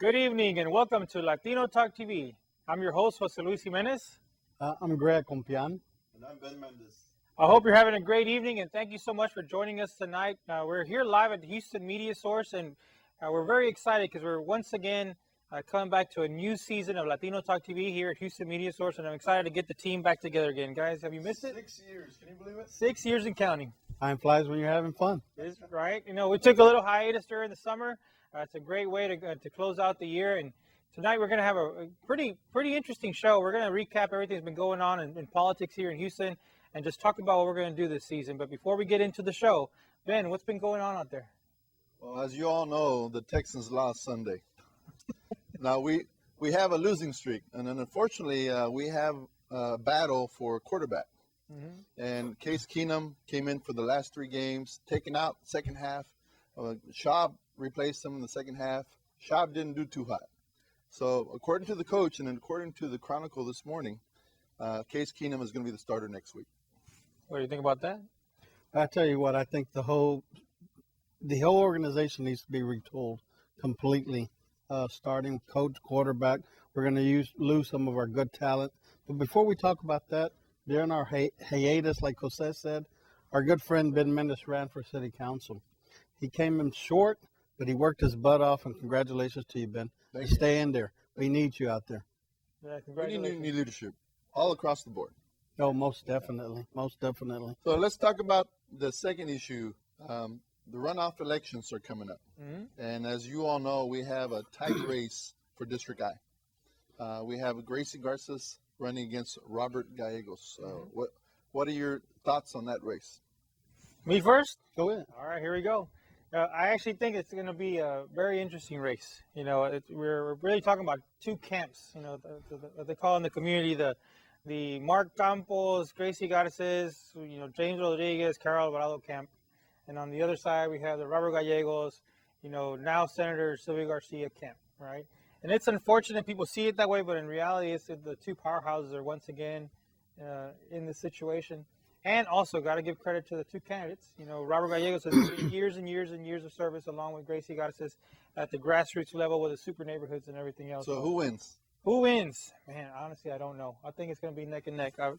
Good evening and welcome to Latino Talk TV. I'm your host, Jose Luis Jimenez. I'm Greg Compian. And I'm Ben Mendez. I hope you're having a great evening and thank you so much for joining us tonight. We're here live at the Houston Media Source and we're very excited because we're once again coming back to a new season of Latino Talk TV here at Houston Media Source, and I'm excited to get the team back together again. Guys, have you missed it? 6 years. Can you believe it? 6 years and counting. Time flies when you're having fun. Is right. You know, we took a little hiatus during the summer. It's a great way to close out the year, and tonight we're going to have a pretty interesting show. We're going to recap everything that's been going on in politics here in Houston and just talk about what we're going to do this season. But before we get into the show, Ben, what's been going on out there? Well, as you all know, the Texans lost Sunday. Now, we have a losing streak, and then unfortunately, we have a battle for quarterback. Mm-hmm. And Case Keenum came in for the last 3 games, taken out second half. Schaub replaced him in the second half. Schaub didn't do too hot. So according to the coach and according to the Chronicle this morning, Case Keenum is going to be the starter next week. What do you think about that? I tell you what, I think the whole organization needs to be retooled completely. Starting coach, quarterback. We're going to lose some of our good talent. But before we talk about that, during our hiatus, like Jose said, our good friend Ben Mendez ran for city council. He came in short, but he worked his butt off, and congratulations to you, Ben. Thank you. Stay in there. We need you out there. Yeah, We congratulations. need leadership all across the board. Oh, most definitely. Most definitely. So let's talk about the second issue. The runoff elections are coming up. Mm-hmm. And as you all know, we have a tight race for District I. We have Gracie Garces running against Robert Gallegos. What are your thoughts on that race? Me first? Go ahead. All right, here we go. I actually think it's going to be a very interesting race. You know, we're really talking about 2 camps. You know, what they call in the community the Mark Campos, Gracie Garces, you know, James Rodriguez, Carol Alvarado camp, and on the other side we have the Robert Gallegos, you know, now Senator Sylvia Garcia camp, right? And it's unfortunate people see it that way, but in reality, it's the 2 powerhouses are once again in this situation. And also, got to give credit to the 2 candidates. You know, Robert Gallegos has years and years and years of service, along with Gracie Garces at the grassroots level with the super neighborhoods and everything else. So who wins? Who wins? Man, honestly, I don't know. I think it's going to be neck and neck. I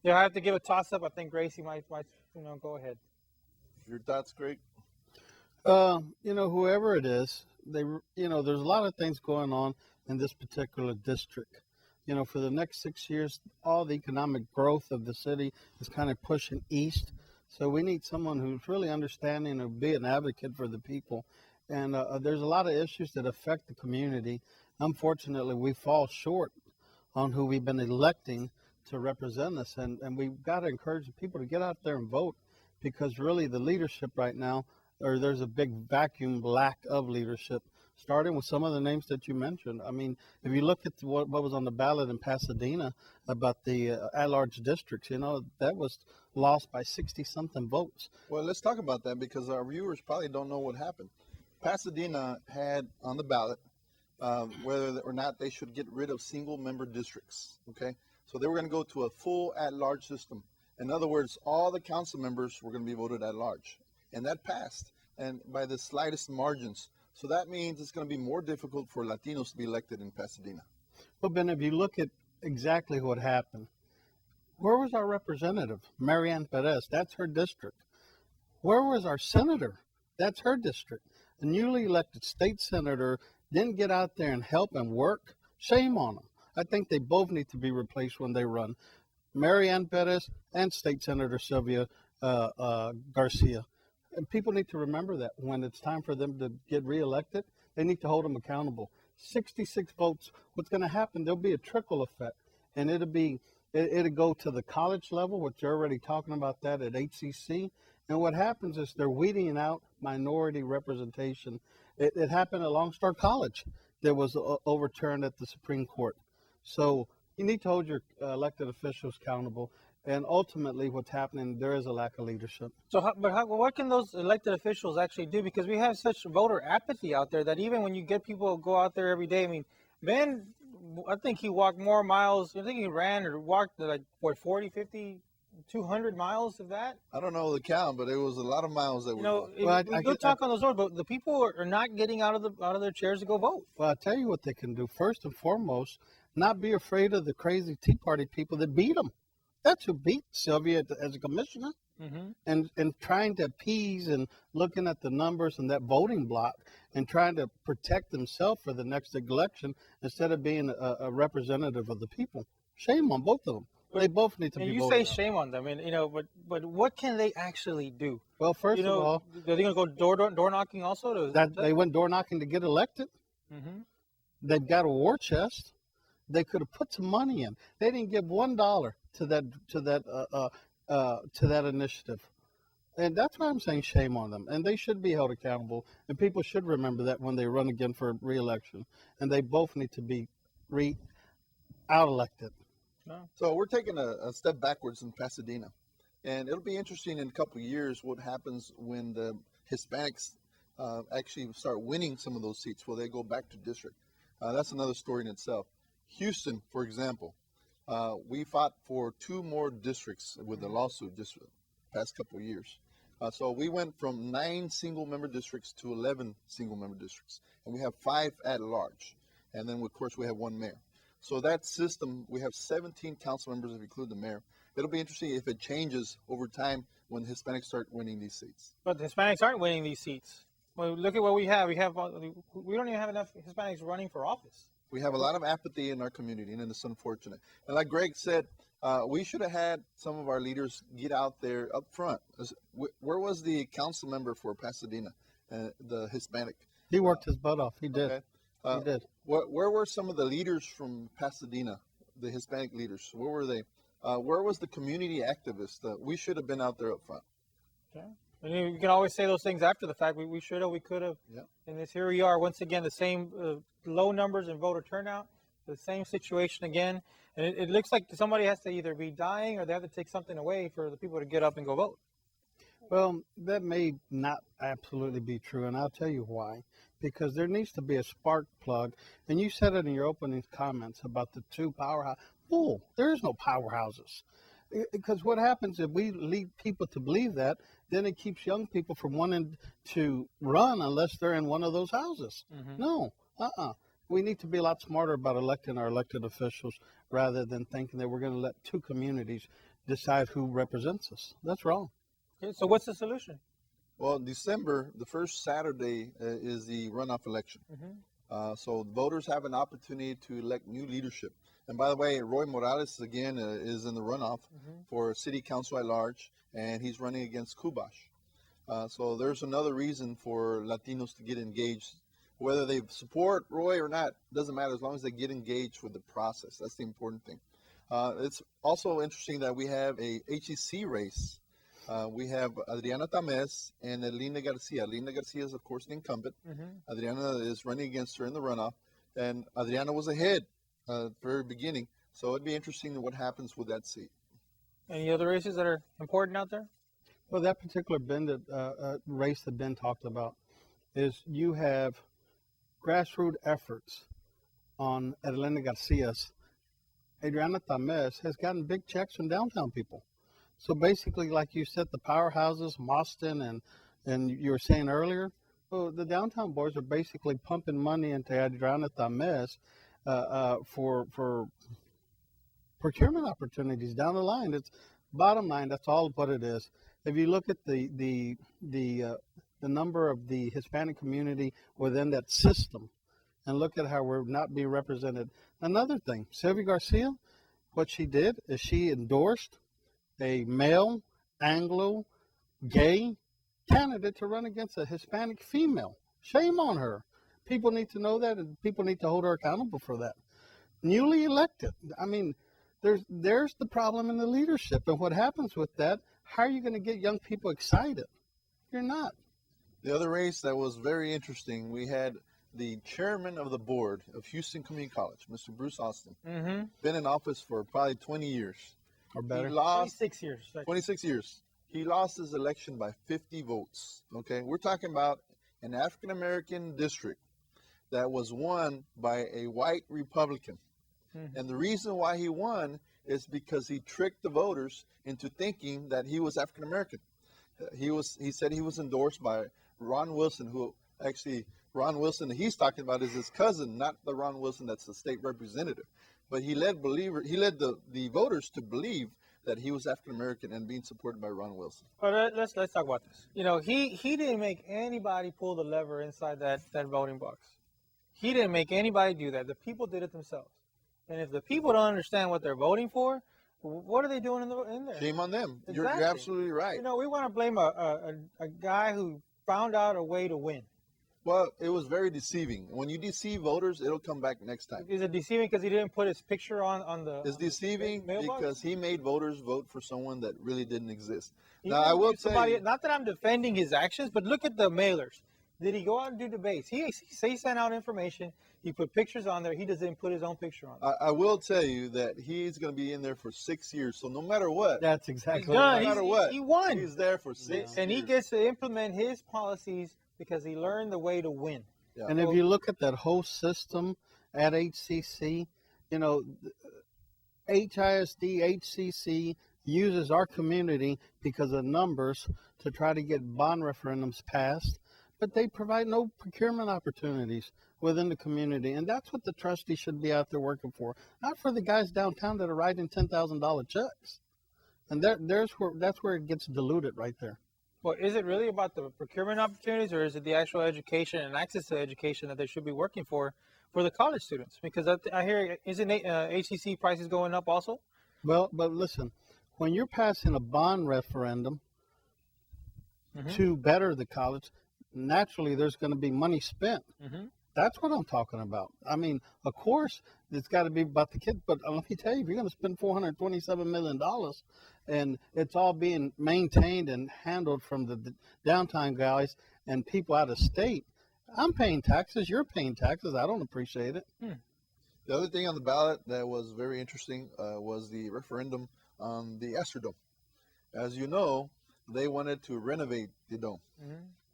have to give a toss-up. I think Gracie might go ahead. Your thoughts, Greg? Whoever it is, there's a lot of things going on in this particular district. You know, for the next 6 years, all the economic growth of the city is kind of pushing east. So we need someone who's really understanding and be an advocate for the people. And there's a lot of issues that affect the community. Unfortunately, we fall short on who we've been electing to represent us. And we've got to encourage the people to get out there and vote, because really the leadership right now, there's a big vacuum lack of leadership, starting with some of the names that you mentioned. I mean, if you look at what was on the ballot in Pasadena about the at-large districts, you know, that was lost by 60-something votes. Well, let's talk about that because our viewers probably don't know what happened. Pasadena had on the ballot whether or not they should get rid of single-member districts, okay? So they were going to go to a full at-large system. In other words, all the council members were going to be voted at large. And that passed, and by the slightest margins. So that means it's going to be more difficult for Latinos to be elected in Pasadena. Well, Ben, if you look at exactly what happened, where was our representative? Marianne Perez, that's her district. Where was our senator? That's her district. A newly elected state senator didn't get out there and help and work. Shame on them. I think they both need to be replaced when they run. Marianne Perez and State Senator Sylvia Garcia. And people need to remember that when it's time for them to get reelected, they need to hold them accountable. 66 votes, what's going to happen, there'll be a trickle effect. And it'll go to the college level, which you're already talking about that at HCC. And what happens is they're weeding out minority representation. It happened at Long Star College that was overturned at the Supreme Court. So you need to hold your elected officials accountable. And ultimately, what's happening, there is a lack of leadership. So, what can those elected officials actually do? Because we have such voter apathy out there that even when you get people to go out there every day, I mean, Ben, I think he walked more miles. I think he ran or walked like 40, 50 200 miles of that. I don't know the count, but it was a lot of miles that You we know, walked. Well, we go talk on those roads, but the people are not getting out of their chairs to go vote. well, I tell you what they can do. First and foremost, not be afraid of the crazy Tea Party people that beat them. That's who beat Sylvia as a commissioner. Mm-hmm. And trying to appease and looking at the numbers and that voting block and trying to protect themselves for the next election instead of being a representative of the people. Shame on both of them. They both need to And be you voted say out. shame on them, and but what can they actually do? Well, first You of know, all, are they going to go door knocking also? that they went door knocking to get elected. Mm-hmm. They've got a war chest. They could have put some money in. They didn't give $1 to that initiative. And that's why I'm saying shame on them. And they should be held accountable. And people should remember that when they run again for re-election. And they both need to be out elected. No. So we're taking a step backwards in Pasadena. And it'll be interesting in a couple of years what happens when the Hispanics actually start winning some of those seats. Will they go back to district? That's another story in itself. Houston, for example, we fought for 2 more districts with the lawsuit this past couple of years. So we went from 9 single-member districts to 11 single-member districts, and we have 5 at large, and then of course we have 1 mayor. So that system, we have 17 council members if you include the mayor. It'll be interesting if it changes over time when Hispanics start winning these seats. But the Hispanics aren't winning these seats. Well, look at what we have. We don't even have enough Hispanics running for office. We have a lot of apathy in our community, and it's unfortunate. And like Greg said, we should have had some of our leaders get out there up front. Where was the council member for Pasadena, the Hispanic? He worked his butt off. He did. Okay. He did. Where were some of the leaders from Pasadena, the Hispanic leaders? Where were they? Where was the community activist? We should have been out there up front. Okay. And you can always say those things after the fact. We should have, we could have. Yep. And here we are once again, the same low numbers in voter turnout, the same situation again. And it looks like somebody has to either be dying or they have to take something away for the people to get up and go vote. Well, that may not absolutely be true, and I'll tell you why. Because there needs to be a spark plug, and you said it in your opening comments about the 2 powerhouses. Bull, there is no powerhouses. Because what happens if we lead people to believe that, then it keeps young people from wanting to run unless they're in one of those houses. Mm-hmm. No, we need to be a lot smarter about electing our elected officials rather than thinking that we're going to let 2 communities decide who represents us. That's wrong. Okay, so what's the solution? Well, December, the first Saturday is the runoff election. Mm-hmm. So voters have an opportunity to elect new leadership. And by the way, Roy Morales, again, is in the runoff for city council at large, and he's running against Kubash. So there's another reason for Latinos to get engaged. Whether they support Roy or not, doesn't matter as long as they get engaged with the process. That's the important thing. It's also interesting that we have a HEC race. We have Adriana Tamez and Elena Garcia. Elena Garcia is, of course, the incumbent. Mm-hmm. Adriana is running against her in the runoff, and Adriana was ahead at the very beginning. So it'd be interesting what happens with that seat. Any other races that are important out there? Well, that particular race that Ben talked about is you have grassroots efforts on Elena Garcia's. Adriana Tamez has gotten big checks from downtown people. So basically, like you said, the powerhouses, Boston, and you were saying earlier, well, the downtown boys are basically pumping money into Adriana Tamez for procurement opportunities down the line. It's bottom line. That's all what it is. If you look at the number of the Hispanic community within that system, and look at how we're not being represented. Another thing, Sylvia Garcia, what she did is she endorsed a male, Anglo, gay candidate to run against a Hispanic female. Shame on her. People need to know that, and people need to hold her accountable for that. Newly elected. I mean, there's the problem in the leadership. And what happens with that, how are you going to get young people excited? You're not. The other race that was very interesting, we had the chairman of the board of Houston Community College, Mr. Bruce Austin, been in office for probably 20 years. Or better. He lost 26 years. 26 years. He lost his election by 50 votes. Okay, we're talking about an African American district that was won by a white Republican. And the reason why he won is because he tricked the voters into thinking that he was African American. He said he was endorsed by Ron Wilson, who actually Ron Wilson he's talking about is his cousin, not the Ron Wilson that's the state representative. But he led the voters to believe that he was African American and being supported by Ron Wilson. But let's talk about this. You know, he didn't make anybody pull the lever inside that voting box. He didn't make anybody do that. The people did it themselves. And if the people don't understand what they're voting for, what are they doing in there? Shame on them. Exactly. You're absolutely right. You know, we want to blame a guy who found out a way to win. Well, it was very deceiving. When you deceive voters, it'll come back next time. Is it deceiving because he didn't put his picture on the? It's deceiving mailbox? because he made voters vote for someone that really didn't exist. He Now, I will tell you, not that I'm defending his actions, but look at the mailers. Did he go out and do debates? He sent out information. He put pictures on there. He just didn't put his own picture on there. I will tell you that he's going to be in there for 6 years. So no matter what, That's exactly He's done. right. no matter what, He won. he's there for 6 years. And he gets to implement his policies because he learned the way to win. Yeah. And if you look at that whole system at HCC, you know, HISD, HCC uses our community because of numbers to try to get bond referendums passed, but they provide no procurement opportunities within the community. And that's what the trustees should be out there working for, not for the guys downtown that are writing $10,000 checks. And that's where it gets diluted right there. Well, is it really about the procurement opportunities, or is it the actual education and access to education that they should be working for the college students? Because I hear, isn't HCC prices going up also? Well, but listen, when you're passing a bond referendum to better the college, naturally there's going to be money spent. That's what I'm talking about. I mean, of course, it's got to be about the kids, but let me tell you, if you're going to spend $427 million and it's all being maintained and handled from the downtown guys and people out of state, I'm paying taxes, you're paying taxes. I don't appreciate it. The other thing on the ballot that was very interesting was the referendum on the Astrodome. As you know, they wanted to renovate the dome,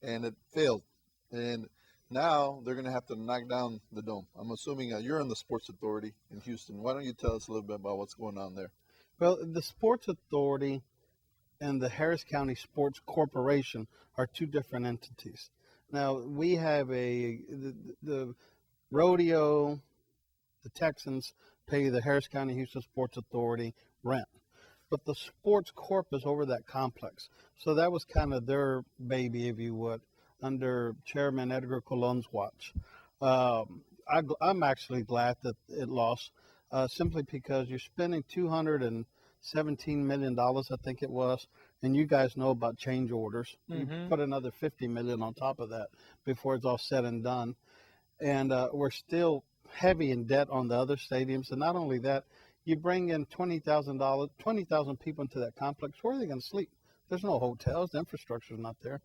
and it failed. And now they're going to have to knock down the dome. I'm assuming you're in the Sports Authority in Houston. Why don't you tell us a little bit about what's going on there? Well, the Sports Authority and the Harris County Sports Corporation are two different entities. Now, we have the rodeo, the Texans pay the Harris County Houston Sports Authority rent. But the Sports Corp is over that complex. So that was kind of their baby, if you would, under Chairman Edgar Colon's watch. I'm actually glad that it lost, simply because you're spending $217 million, I think it was, and you guys know about change orders. You put another $50 million on top of that before it's all said and done. And we're still heavy in debt on the other stadiums. And not only that, you bring in $20,000 people into that complex. Where are they going to sleep? There's no hotels. The infrastructure is not there.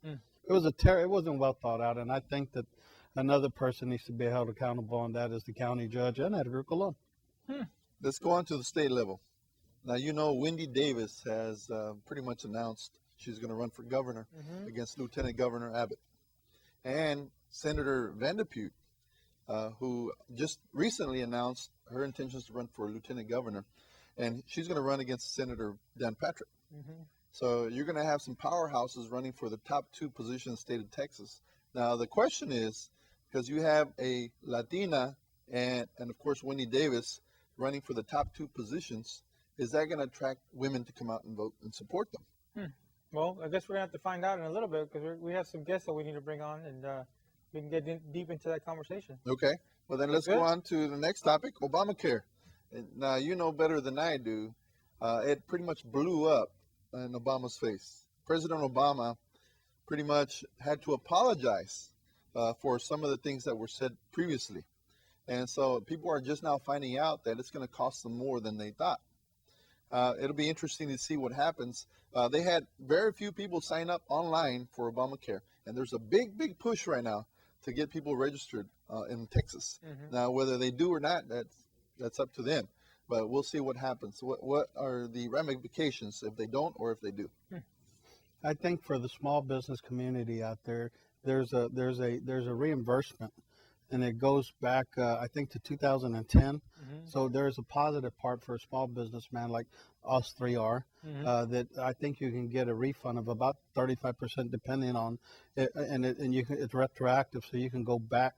It was it wasn't well thought out, and I think that another person needs to be held accountable, and that is the county judge and Edgar Colon. Let's go on to the state level. Now, you know, Wendy Davis has pretty much announced she's going to run for governor against Lieutenant Governor Abbott. And Senator Vanderpute, who just recently announced her intentions to run for lieutenant governor, and she's going to run against Senator Dan Patrick. So you're going to have some powerhouses running for the top two positions in the state of Texas. Now, the question is, because you have a Latina and of course, Wendy Davis running for the top two positions, is that going to attract women to come out and vote and support them? Well, I guess we're going to have to find out in a little bit, because we have some guests that we need to bring on, and we can get deep into that conversation. Okay. Well, then let's go on to the next topic, Obamacare. And now, you know better than I do, it pretty much blew up in Obama's face. President Obama pretty much had to apologize for some of the things that were said previously. And so people are just now finding out that it's going to cost them more than they thought. It'll be interesting to see what happens. They had very few people sign up online for Obamacare. And there's a big push right now to get people registered in Texas. Now, whether they do or not, that's up to them. But we'll see what happens. What are the ramifications if they don't or if they do? I think for the small business community out there, there's a reimbursement, and it goes back I think to 2010, So there's a positive part for a small businessman like us three are, that I think you can get a refund of about 35% depending on it, and it's retroactive, so you can go back.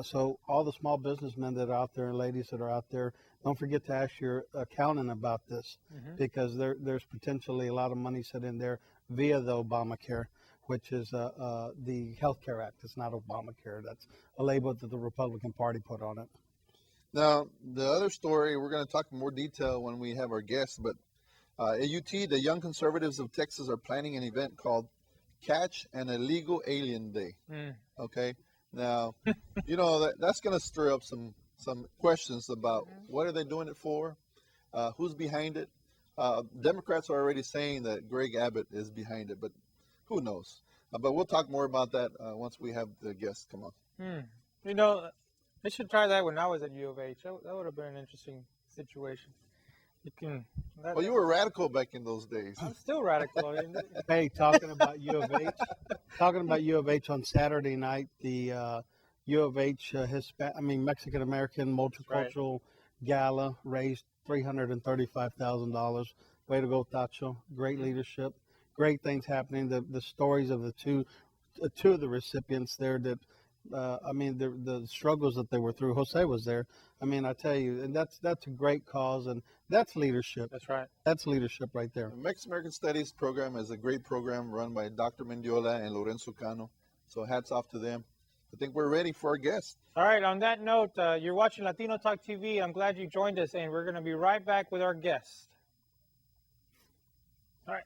So all the small businessmen that are out there and ladies that are out there, don't forget to ask your accountant about this, because there's potentially a lot of money set in there via the Obamacare, which is the Health Care Act. It's not Obamacare. That's a label that the Republican Party put on it. Now, the other story, we're going to talk in more detail when we have our guests, but at UT, the Young Conservatives of Texas are planning an event called Catch an Illegal Alien Day. Okay? Now, you know, that's going to stir up some questions about what are they doing it for, who's behind it. Democrats are already saying that Greg Abbott is behind it, but who knows? But we'll talk more about that once we have the guests come on. You know, they should try that when I was at U of H. That would have been an interesting situation. You can. Well, you were radical back in those days. I'm still radical. Hey, talking about U of H on Saturday night, the U of H Mexican American Multicultural Gala raised $335,000. Way to go, Tacho! Great leadership, great things happening. The stories of the two of the recipients there that. The struggles that they were through. Jose was there. I mean, I tell you, and that's a great cause, and that's leadership. That's right. That's leadership right there. The Mexican American Studies program is a great program run by Dr. Mendiola and Lorenzo Cano. So hats off to them. I think we're ready for our guest. All right. On that note, you're watching Latino Talk TV. I'm glad you joined us, and we're going to be right back with our guest. All right.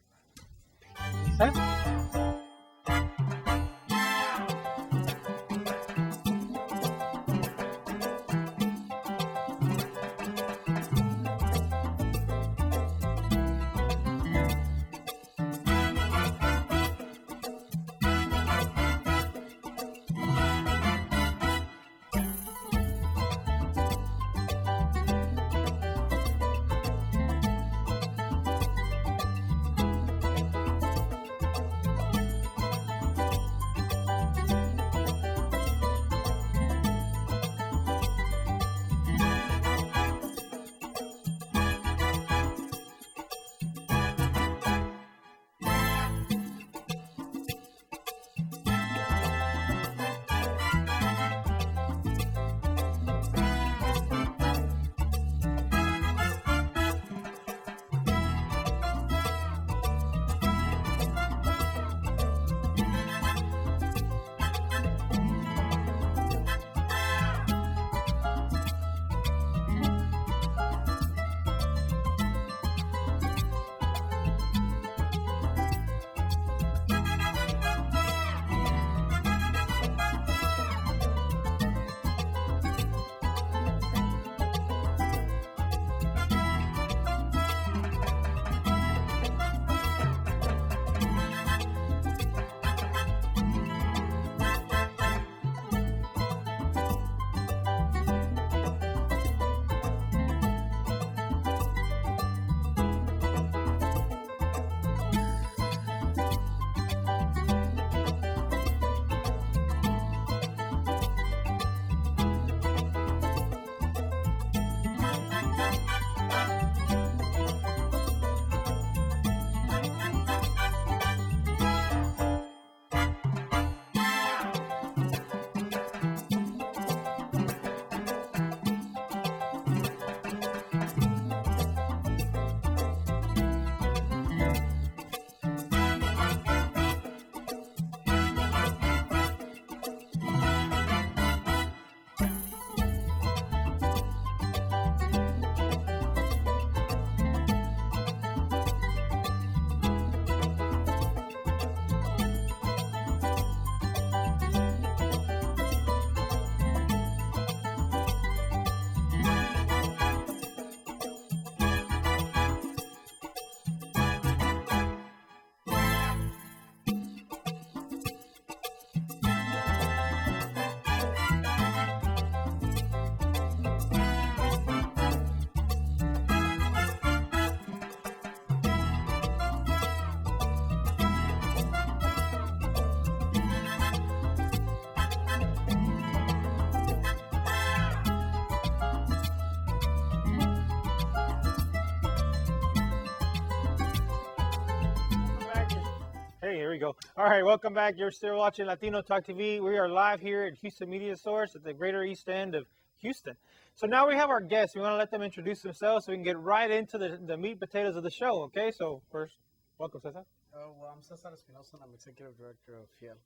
Hey, here we go. All right, welcome back. You're still watching Latino Talk TV. We are live here at Houston Media Source at the Greater East End of Houston. So now we have our guests. We want to let them introduce themselves so we can get right into the meat and potatoes of the show. Okay, so first, welcome, Cesar. Well, I'm Cesar Espinosa, and I'm Executive Director of FIEL.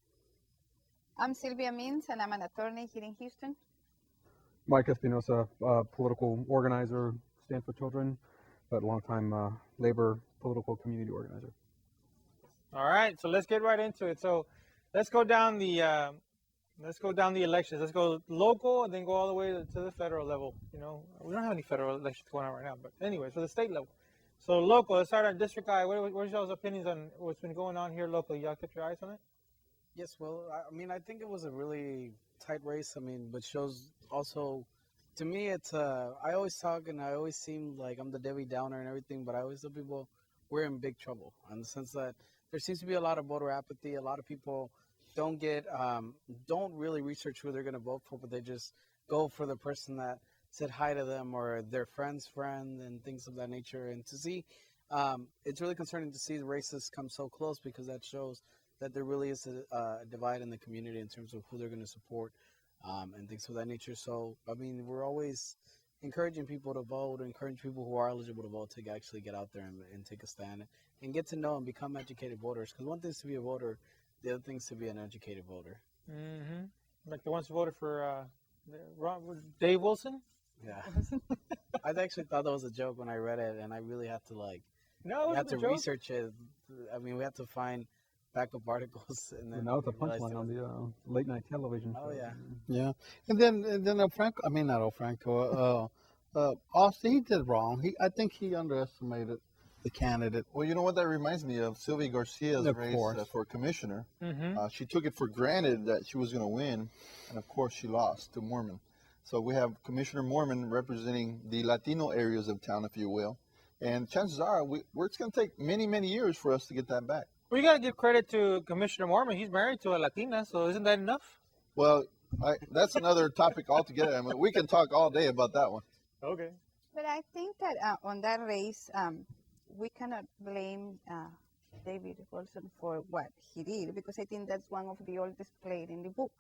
I'm Sylvia Means, and I'm an attorney here in Houston. Mike Espinosa, political organizer, Stand for Children, but longtime labor political community organizer. All right, so let's get right into it. So let's go down the elections. Let's go local and then go all the way to the federal level. You know, we don't have any federal elections going on right now, but anyway, for the state level. So local, let's start on District I. What's y'all's opinions on what's been going on here locally? Y'all kept your eyes on it? Yes, well, I mean, I think it was a really tight race. I mean, but shows also, to me, it's I always talk and I always seem like I'm the Debbie Downer and everything, but I always tell people we're in big trouble in the sense that there seems to be a lot of voter apathy. A lot of people don't really research who they're going to vote for, but they just go for the person that said hi to them or their friend's friend and things of that nature. And to see, it's really concerning to see the races come so close because that shows that there really is a divide in the community in terms of who they're going to support and things of that nature. So, I mean, we're always encouraging people to vote, encouraging people who are eligible to vote to actually get out there and take a stand and get to know and become educated voters. Because one thing is to be a voter, the other thing is to be an educated voter. Mm-hmm. Like the ones who voted for Dave Wilson? Yeah. I actually thought that was a joke when I read it, and I really had to No, we had to a joke. research it. I mean, we had to find backup articles, and then And that was a we realized punchline it on was- the late night television Oh show. yeah. Yeah, and then Austin, he did wrong. I think he underestimated the candidate. Well, you know what that reminds me of? Sylvia Garcia's Of race course. for commissioner. Mm-hmm. She took it for granted that she was going to win, and of course she lost to Mormon. So we have Commissioner Mormon representing the Latino areas of town, if you will. And chances are, it's going to take many, many years for us to get that back. Well, you got to give credit to Commissioner Mormon. He's married to a Latina, so isn't that enough? Well, that's another topic altogether. I mean, we can talk all day about that one. Okay. But I think that on that race, we cannot blame David Wilson for what he did because I think that's one of the oldest played in the book.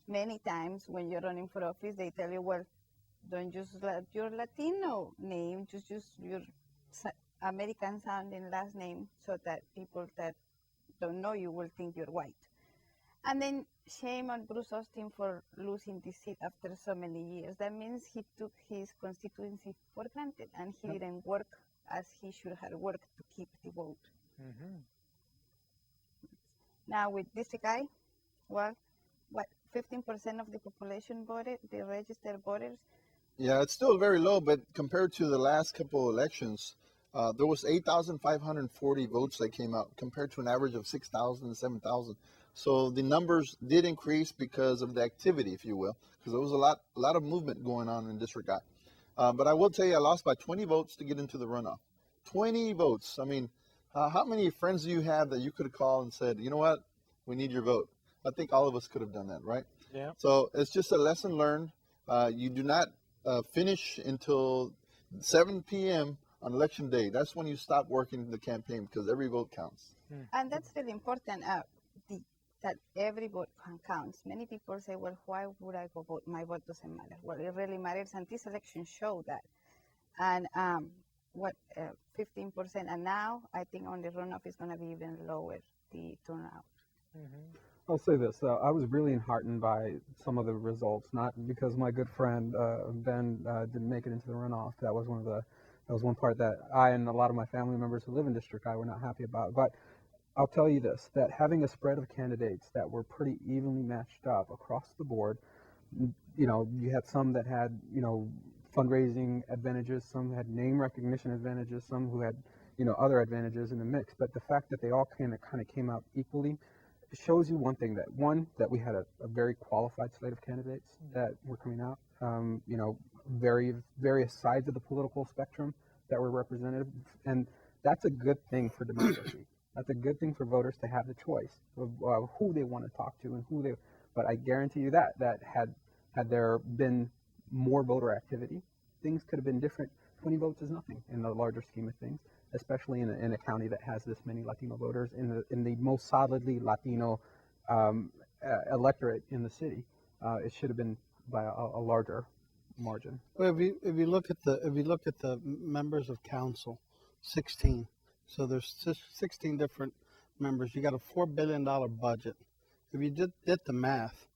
Many times when you're running for office, they tell you, well, don't use your Latino name, just use your American sounding last name so that people that don't know you will think you're white. And then shame on Bruce Austin for losing the seat after so many years. That means he took his constituency for granted and he didn't work as he should have worked to keep the vote. Mm-hmm. Now with District I, well, what, 15% of the population voted, the registered voters? Yeah, it's still very low, but compared to the last couple of elections, there was 8,540 votes that came out compared to an average of 6,000 and 7,000. So the numbers did increase because of the activity, if you will, because there was a lot of movement going on in District I. But I will tell you, I lost by 20 votes to get into the runoff. 20 votes. I mean, how many friends do you have that you could have called and said, you know what, we need your vote? I think all of us could have done that, right? Yeah. So it's just a lesson learned. You do not finish until 7 p.m. on election day. That's when you stop working the campaign because every vote counts. And that's really important, that every vote counts. Many people say, well, why would I go vote? My vote doesn't matter. Well, it really matters, and this election showed that. And 15%, and now I think on the runoff is going to be even lower, the turnout. Mm-hmm. I'll say this: I was really heartened by some of the results, not because my good friend Ben didn't make it into the runoff. That was one part that I and a lot of my family members who live in District I were not happy about. But I'll tell you this: that having a spread of candidates that were pretty evenly matched up across the board, you know, you had some that had, you know, fundraising advantages, some had name recognition advantages, some who had, you know, other advantages in the mix. But the fact that they all kind of came out equally shows you one thing: that we had a very qualified slate of candidates that were coming out. You know, various sides of the political spectrum that were represented, and that's a good thing for democracy. That's a good thing for voters to have the choice of who they want to talk to and who they. But I guarantee you that had there been more voter activity, things could have been different. 20 votes is nothing in the larger scheme of things. especially in a county that has this many Latino voters, in the most solidly Latino electorate in the city. It should have been by a larger margin. Well, if you look at the members of council, 16. So there's 16 different members. You got a $4 billion budget. If you did the math,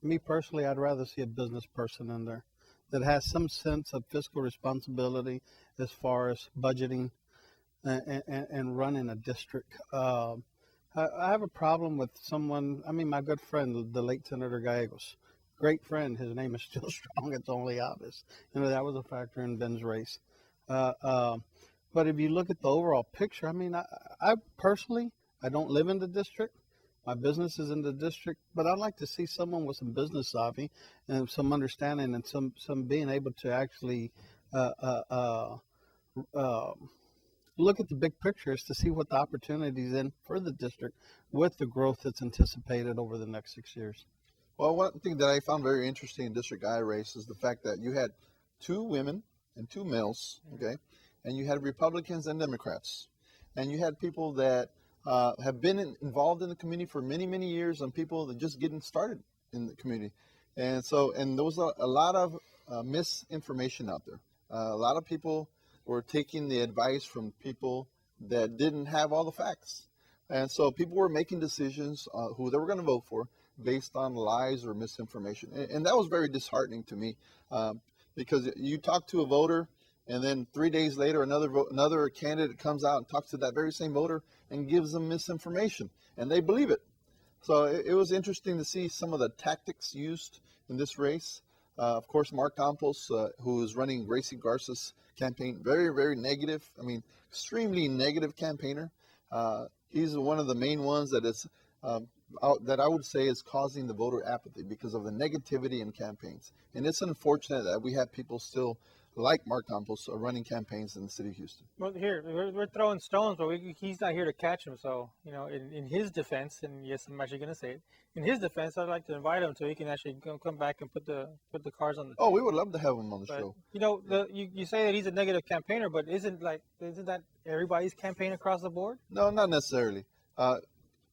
me personally, I'd rather see a business person in there that has some sense of fiscal responsibility as far as budgeting and running a district. I have a problem with someone. I mean, my good friend, the late Senator Gallegos, great friend. His name is still strong. It's only obvious. That was a factor in Ben's race. But if you look at the overall picture, I mean, I personally, I don't live in the district. My business is in the district, but I'd like to see someone with some business savvy and some understanding and some being able to actually look at the big pictures to see what the opportunities in for the district with the growth that's anticipated over the next 6 years. Well, one thing that I found very interesting in District I race is the fact that you had 2 women and 2 males, okay, and you had Republicans and Democrats, and you had people that have been involved in the community for many, many years, and people that just getting started in the community, and there was a lot of misinformation out there. A lot of people were taking the advice from people that didn't have all the facts, and so people were making decisions who they were going to vote for based on lies or misinformation, and that was very disheartening to me, because you talk to a voter, and then 3 days later, another candidate comes out and talks to that very same voter and gives them misinformation, and they believe it. So it was interesting to see some of the tactics used in this race. Of course, Mark Campos, who is running Gracie Garza's campaign, very, very negative. I mean, extremely negative campaigner. He's one of the main ones that is that I would say is causing the voter apathy because of the negativity in campaigns. And it's unfortunate that we have people still like Mark Campos running campaigns in the city of Houston. Well, here, we're throwing stones, but he's not here to catch him. So, in his defense, and yes, I'm actually going to say it, in his defense, I'd like to invite him so he can actually come back and put the cards on the table. Oh, we would love to have him on the show. You say that he's a negative campaigner, but isn't that everybody's campaign across the board? No, not necessarily.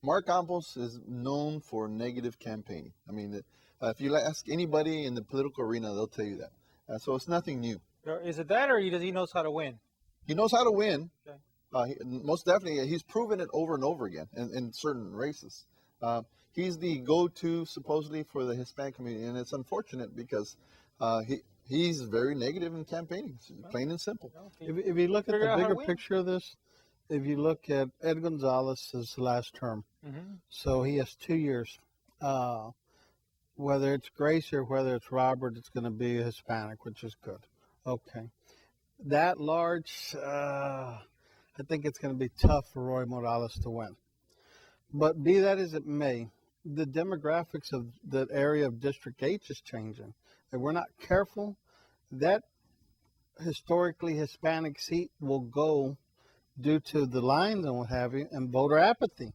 Mark Campos is known for negative campaigning. I mean, if you ask anybody in the political arena, they'll tell you that. So it's nothing new. Is it that, or does he knows how to win? He knows how to win. Okay. Most definitely, he's proven it over and over again in certain races. He's the go-to supposedly for the Hispanic community, and it's unfortunate because he's very negative in campaigning, plain and simple. If you look at the bigger picture of this, if you look at Ed Gonzalez's last term, so he has 2 years. Whether it's Grace or whether it's Robert, it's going to be a Hispanic, which is good. Okay. That large, I think it's going to be tough for Roy Morales to win. But be that as it may, the demographics of the area of District H is changing. If we're not careful, that historically Hispanic seat will go due to the lines and what have you, and voter apathy.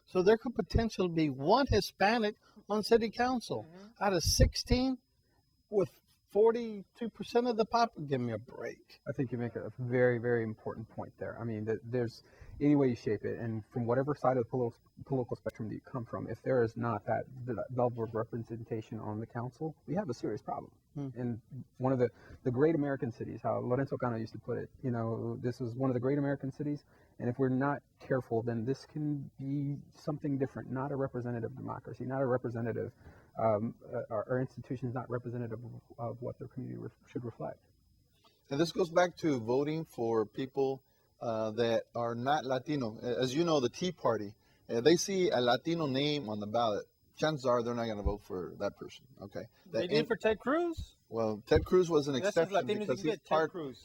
So there could potentially be one Hispanic on city council out of 16 with 42% of the population. Give me a break. I think you make a very, very important point there. I mean, there's any way you shape it, and from whatever side of the political spectrum that you come from, if there is not that level of representation on the council, we have a serious problem. And one of the great American cities, how Lorenzo Cano used to put it, this is one of the great American cities, and if we're not careful, then this can be something different, not a representative democracy, not a representative, our institutions not representative of what their community should reflect. And this goes back to voting for people that are not Latino. As you know, the Tea Party, they see a Latino name on the ballot, chances are they're not going to vote for that person. Okay. They did for Ted Cruz? Well, Ted Cruz was an exception because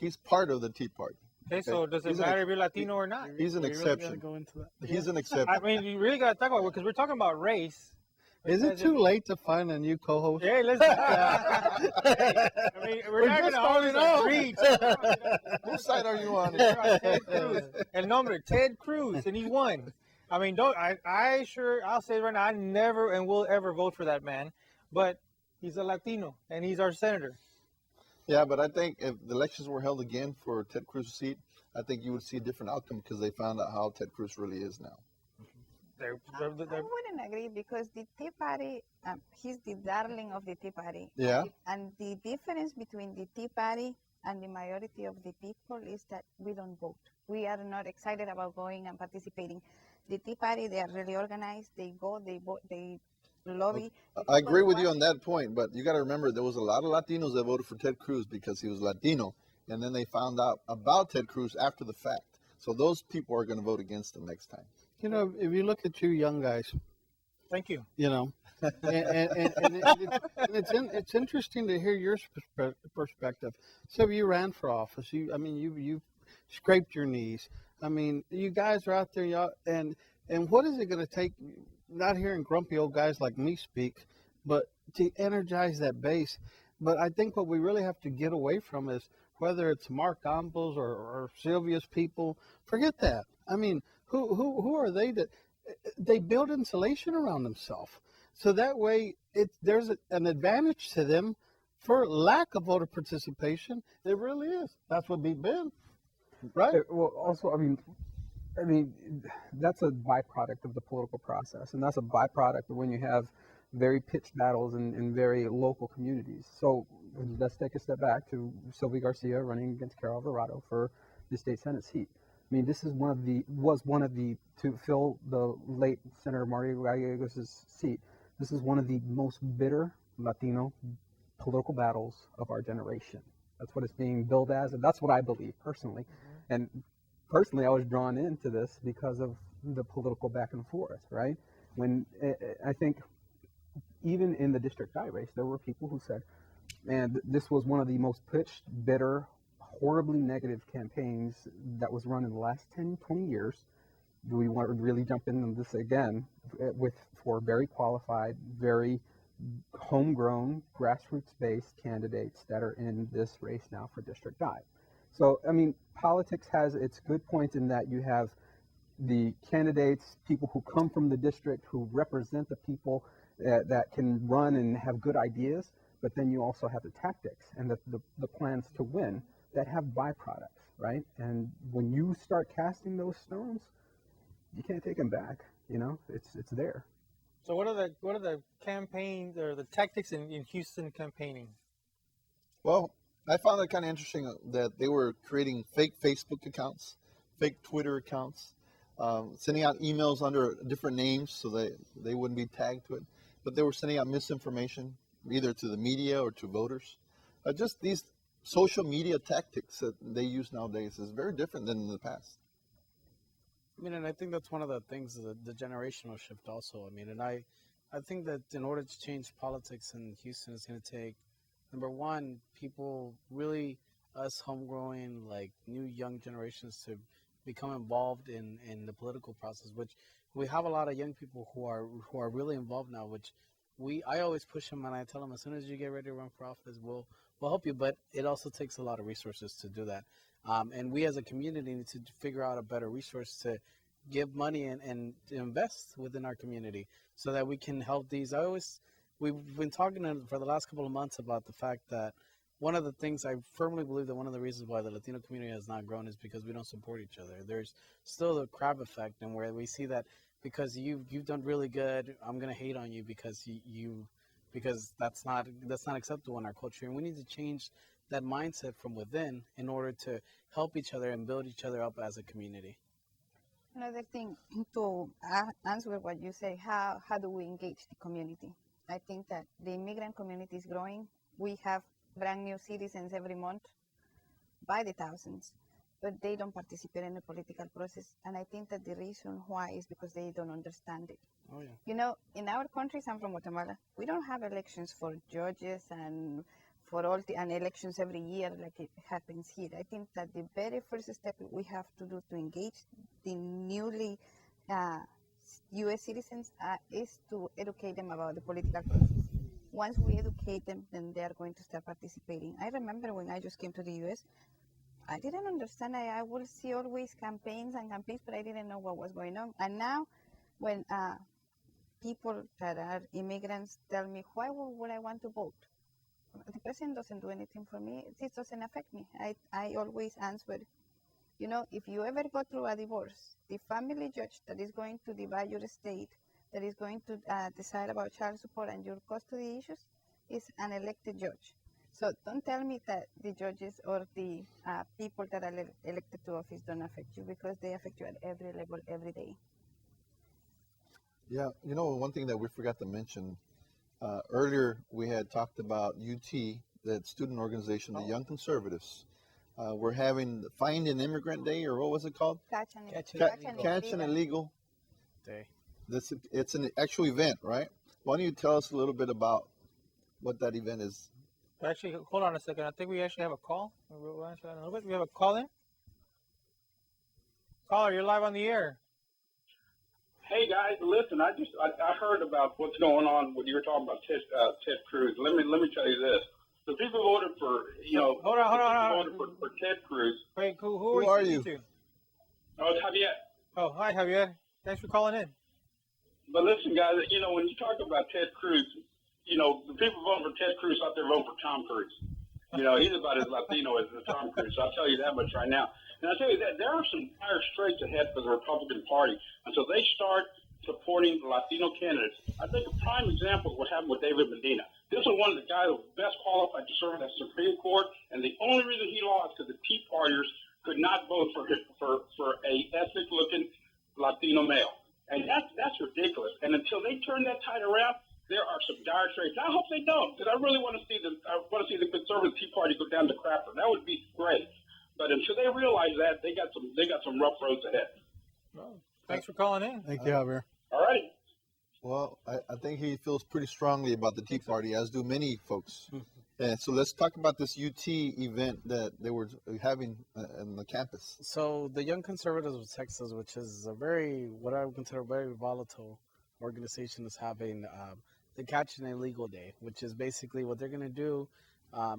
he's part of the Tea Party. Okay, so does it matter if you're Latino or not? He's an exception. Really go into that. He's an exception. I mean, you really got to talk about it because we're talking about race. Is it too late to find a new co-host? Hey, let's. I mean, we're not going to always agree. Whose side are you on? Ted Cruz. El nombre, Ted Cruz, and he won. I mean, I'll say right now, I never and will ever vote for that man, but he's a Latino and he's our senator. Yeah, but I think if the elections were held again for Ted Cruz's seat, I think you would see a different outcome because they found out how Ted Cruz really is now. I wouldn't agree because the Tea Party, he's the darling of the Tea Party. Yeah. And the difference between the Tea Party and the majority of the people is that we don't vote. We are not excited about going and participating. The Tea Party, they are really organized. They go, they vote, they lobby. I agree with you on that point, but you got to remember there was a lot of Latinos that voted for Ted Cruz because he was Latino, and then they found out about Ted Cruz after the fact. So those people are going to vote against him next time. You know, if you look at you young guys, Thank you. you know, and it's interesting to hear your perspective. So you ran for office. You scraped your knees. I mean, you guys are out there, y'all, and what is it going to take? Not hearing grumpy old guys like me speak, but to energize that base. But I think what we really have to get away from is whether it's Mark Campos or Sylvia's people. Forget that. I mean, who are they that they build insulation around themselves? So that way, there's an advantage to them for lack of voter participation. It really is. That's what beat Ben, right? Well, also, I mean, that's a byproduct of the political process, and that's a byproduct of when you have very pitched battles in very local communities. So let's take a step back to Sylvia Garcia running against Carol Alvarado for the state Senate seat. I mean, this is was one of the to fill the late Senator Mario Gallegos' seat. This is one of the most bitter Latino political battles of our generation. That's what it's being billed as, and that's what I believe personally. And personally, I was drawn into this because of the political back and forth, right? When I think even in the District I race, there were people who said, man, this was one of the most pitched, bitter, horribly negative campaigns that was run in the last 10, 20 years. Do we want to really jump into this again for very qualified, very homegrown, grassroots-based candidates that are in this race now for District I? So, I mean, politics has its good points in that you have the candidates, people who come from the district, who represent the people that can run and have good ideas, but then you also have the tactics and the plans to win that have byproducts, right? And when you start casting those stones, you can't take them back. You know, it's there. So what are the campaigns or the tactics in Houston campaigning? Well, I found it kind of interesting that they were creating fake Facebook accounts, fake Twitter accounts, sending out emails under different names so they wouldn't be tagged to it. But they were sending out misinformation either to the media or to voters. Just these social media tactics that they use nowadays is very different than in the past. I mean, and I think that's one of the things, the generational shift also. I mean, and I think that in order to change politics in Houston, it's going to take, number one, people really, us homegrown, like new young generations to become involved in the political process, which we have a lot of young people who are really involved now, which I always push them and I tell them as soon as you get ready to run for office, we'll help you, but it also takes a lot of resources to do that. And we as a community need to figure out a better resource to give money and to invest within our community so that we can help these. We've been talking for the last couple of months about the fact that one of the things I firmly believe that one of the reasons why the Latino community has not grown is because we don't support each other. There's still the crab effect, and where we see that because you've done really good, I'm gonna hate on you because because that's not acceptable in our culture, and we need to change that mindset from within in order to help each other and build each other up as a community. Another thing to answer what you say, how do we engage the community? I think that the immigrant community is growing. We have brand new citizens every month by the thousands, but they don't participate in the political process. And I think that the reason why is because they don't understand it. Oh yeah. You know, in our countries, I'm from Guatemala, we don't have elections for judges and for all and elections every year like it happens here. I think that the very first step we have to do to engage the newly U.S. citizens is to educate them about the political process. Once we educate them, then they are going to start participating. I remember when I just came to the U.S., I didn't understand. I would see always campaigns and campaigns, but I didn't know what was going on. And now when people that are immigrants tell me, why would I want to vote? The president doesn't do anything for me. This doesn't affect me. I always answer, You know, if you ever go through a divorce, the family judge that is going to divide your estate, that is going to decide about child support and your custody issues, is an elected judge. So don't tell me that the judges or the people that are elected to office don't affect you, because they affect you at every level, every day. Yeah, you know, one thing that we forgot to mention earlier, we had talked about UT, that student organization, the Young Conservatives. We're having Find an Immigrant Day, or what was it called? Catch an, Catch an catch an illegal. Catch an illegal. Illegal. Day. It's an actual event, right? Why don't you tell us a little bit about what that event is? Actually, hold on a second. I think we actually have a call. We'll answer that in a little bit. We have a call in. Caller, you're live on the air. Hey guys, listen. I heard about what's going on when you were talking about Ted Cruz. Let me tell you this: the people voted for Hold on. voted for Ted Cruz. Wait, who Who are are you you? speaking to? Oh, Javier. Oh, hi, Javier. Thanks for calling in. But listen, guys, when you talk about Ted Cruz, the people voting for Ted Cruz out there voting for Tom Cruise. He's about as Latino as the Tom Cruise. I'll tell you that much right now. And I'll tell you that there are some dire straits ahead for the Republican Party until they start supporting Latino candidates. I think a prime example is what happened with David Medina. This is one of the guys who was best qualified to serve at the Supreme Court, and the only reason he lost because the Tea Partiers could not vote for a ethnic-looking Latino male. And that's ridiculous. And until they turn that tide around, there are some dire straits. I hope they don't, because I really want to see the conservative Tea Party go down to crapper. That would be great. But until they realize that, they got some rough roads ahead. Well, thanks for calling in. Thank you, Javier. All right. Well, I think he feels pretty strongly about the Tea Party, as do many folks. And so let's talk about this UT event that they were having on the campus. So the Young Conservatives of Texas, which is what I would consider a very volatile organization, is having the Catch an Illegal Day, which is basically what they're going to do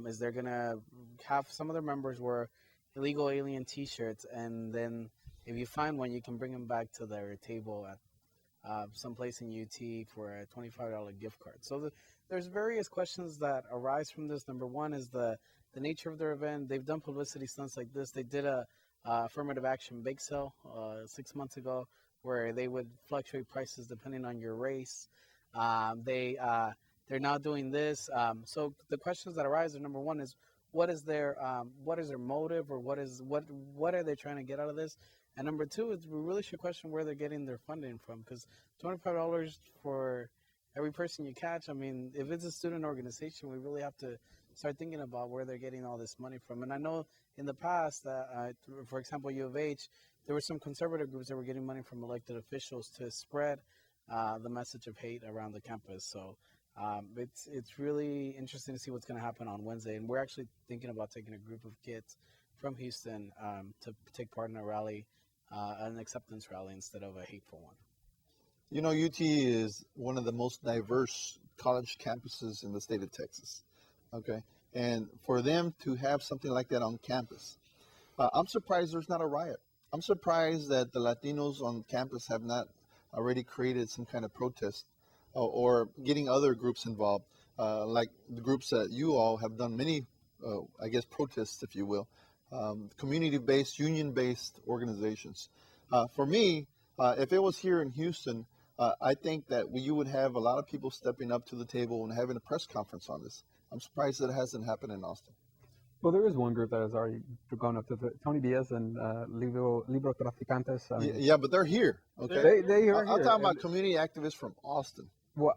is they're going to have some of their members wear illegal alien T-shirts, and then if you find one, you can bring them back to their table at someplace in UT for a $25 gift card. So there's various questions that arise from this. Number one is the nature of their event. They've done publicity stunts like this. They did a affirmative action bake sale 6 months ago, where they would fluctuate prices depending on your race. They're now doing this. So the questions that arise are, number one is, what is their motive, or what are they trying to get out of this? And number two is, we really should question where they're getting their funding from, because $25 for every person you catch. I mean, if it's a student organization, we really have to start thinking about where they're getting all this money from. And I know in the past, for example, U of H, there were some conservative groups that were getting money from elected officials to spread the message of hate around the campus. So it's really interesting to see what's going to happen on Wednesday. And we're actually thinking about taking a group of kids from Houston to take part in a rally, an acceptance rally, instead of a hateful one. UT is one of the most diverse college campuses in the state of Texas. Okay. And for them to have something like that on campus, I'm surprised there's not a riot. I'm surprised that the Latinos on campus have not already created some kind of protest or getting other groups involved, like the groups that you all have done many, protests, if you will, community-based, union-based organizations. For me, if it was here in Houston, I think that you would have a lot of people stepping up to the table and having a press conference on this. I'm surprised that it hasn't happened in Austin. Well, there is one group that has already gone up to Tony Diaz and Libro Traficantes. Yeah, but they're here. Okay, they are I'm here. talking about community activists from Austin. Well,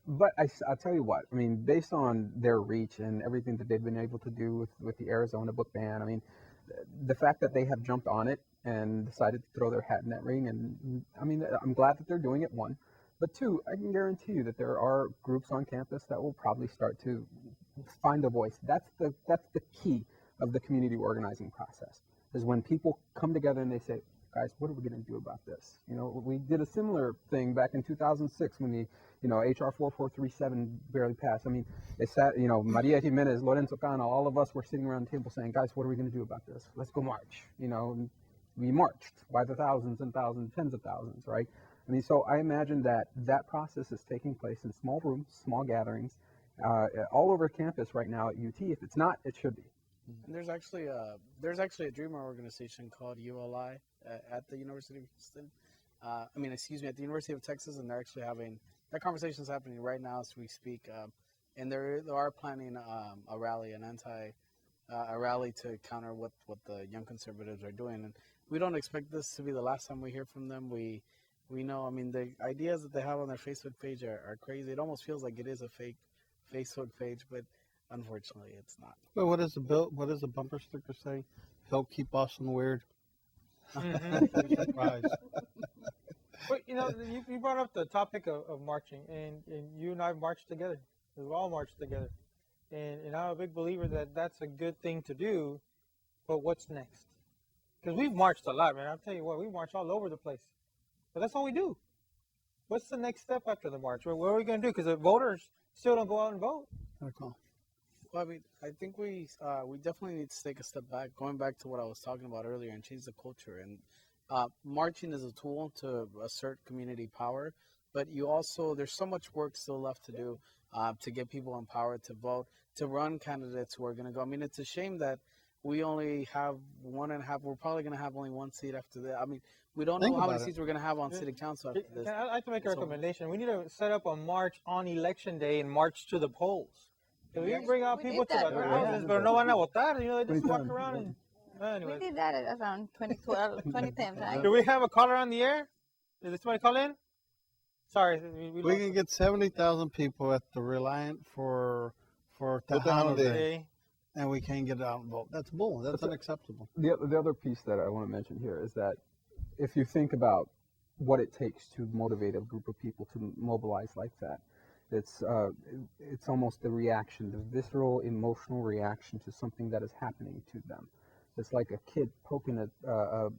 but I'll tell you what. I mean, based on their reach and everything that they've been able to do with the Arizona book ban, I mean, the fact that they have jumped on it and decided to throw their hat in that ring, and I mean, I'm glad that they're doing it, one. But two, I can guarantee you that there are groups on campus that will probably start to find a voice. That's the key of the community organizing process, is when people come together and they say, guys, what are we going to do about this? We did a similar thing back in 2006 when the HR 4437 barely passed. I mean, they sat, Maria Jimenez, Lorenzo Cano, all of us were sitting around the table saying, guys, what are we going to do about this? Let's go march. We marched by the thousands and thousands, tens of thousands, right? I mean, so I imagine that process is taking place in small rooms, small gatherings, all over campus right now at UT. If it's not, it should be. And there's actually a dreamer organization called ULI at the University of Houston. Excuse me, at the University of Texas, and they're actually having that conversation is happening right now as we speak. And they are planning a rally, a rally to counter what the young conservatives are doing. And we don't expect this to be the last time we hear from them. We know. I mean, the ideas that they have on their Facebook page are crazy. It almost feels like it is a fake Facebook page, but unfortunately, it's not. But what does the bumper sticker say? Help keep Boston weird. Mhm. Surprise. But you brought up the topic of marching, and you and I marched together. We've all marched together, and I'm a big believer that that's a good thing to do. But what's next? Because we've marched a lot, man. I'll tell you what, we march all over the place. But that's all we do. What's the next step after the march? What are we going to do? Because the voters still don't go out and vote. Okay. Well, I mean, I think we definitely need to take a step back, going back to what I was talking about earlier, and change the culture. And marching is a tool to assert community power, but there's so much work still left to do to get people empowered to vote, to run candidates who are going to go. I mean, it's a shame that we only have one and a half. We're probably going to have only one seat after that. I mean, we don't know how many seats we're going to have on city council after this. I'd like to make a recommendation. We need to set up a march on election day and march to the polls. Can we bring out people to the houses, but no van a votar? They just walk around and. Anyway. We did that around 2012, 2010, right? Do we have a caller on the air? Did somebody call in? Sorry, We can get 70,000 people at the Reliant for Tejano Day, and we can't get out and vote. That's bull. That's unacceptable. The other piece that I want to mention here is that if you think about what it takes to motivate a group of people to mobilize like that, it's almost the reaction, the visceral, emotional reaction to something that is happening to them. It's like a kid poking a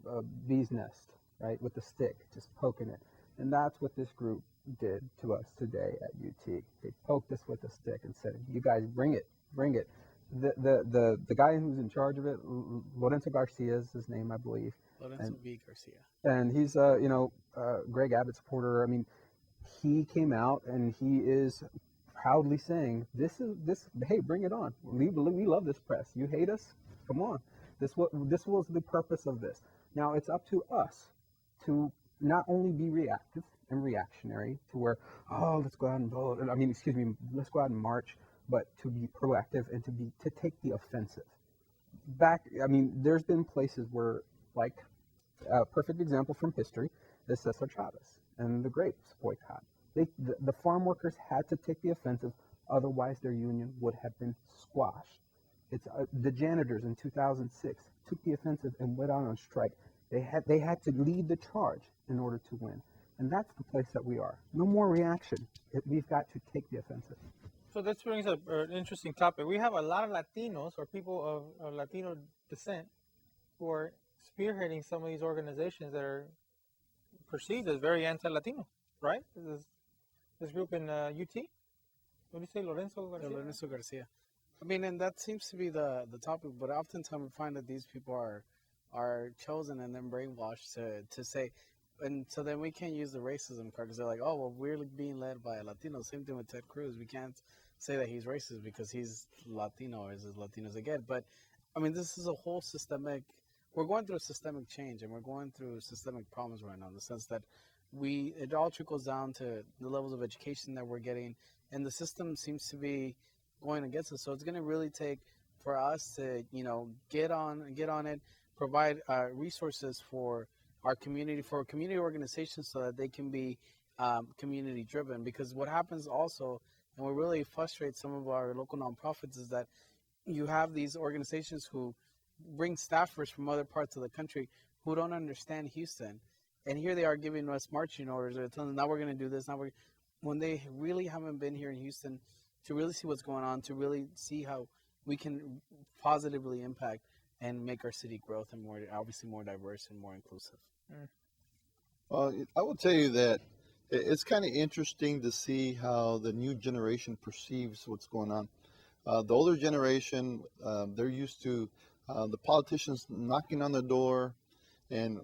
bee's nest, right, with a stick, just poking it. And that's what this group did to us today at UT. They poked us with a stick and said, "You guys bring it, bring it." The guy who's in charge of it, Lorenzo Garcia is his name, I believe. Lorenzo B. Garcia. And he's Greg Abbott supporter. I mean, he came out and he is proudly saying, "This. Hey, bring it on. We love this press. You hate us? Come on. This was the purpose of this. Now it's up to us to not only be reactive and reactionary to where, let's go out and vote. Let's go out and march, but to be proactive and to take the offensive. There's been places where, like, a perfect example from history is Cesar Chavez and the grapes boycott. The farm workers had to take the offensive, otherwise their union would have been squashed. It's the janitors in 2006 took the offensive and went out on strike. They had to lead the charge in order to win, and that's the place that we are. No more reaction. We've got to take the offensive. So this brings up an interesting topic. We have a lot of Latinos or people of Latino descent who are spearheading some of these organizations that are perceived as very anti-Latino, right? This group in UT? What do you say, Lorenzo Garcia? Lorenzo Garcia. I mean, and that seems to be the topic, but oftentimes we find that these people are chosen and then brainwashed to say, and so then we can't use the racism card because they're like, oh, well, we're being led by a Latino. Same thing with Ted Cruz. We can't say that he's racist because he's Latino or is as Latino as they get. But I mean, this is a whole systemic. We're going through a systemic change, and we're going through systemic problems right now in the sense that it all trickles down to the levels of education that we're getting, and the system seems to be going against us. So it's going to really take for us to, get on it, provide resources for our community, for community organizations so that they can be community driven. Because what happens also, and what really frustrates some of our local nonprofits, is that you have these organizations who bring staffers from other parts of the country who don't understand Houston. And here they are giving us marching orders or telling them, now we're going to do this, when they really haven't been here in Houston to really see what's going on, to really see how we can positively impact and make our city growth and obviously more diverse and more inclusive. Well, I will tell you that it's kind of interesting to see how the new generation perceives what's going on. The older generation, they're used to the politicians knocking on the door and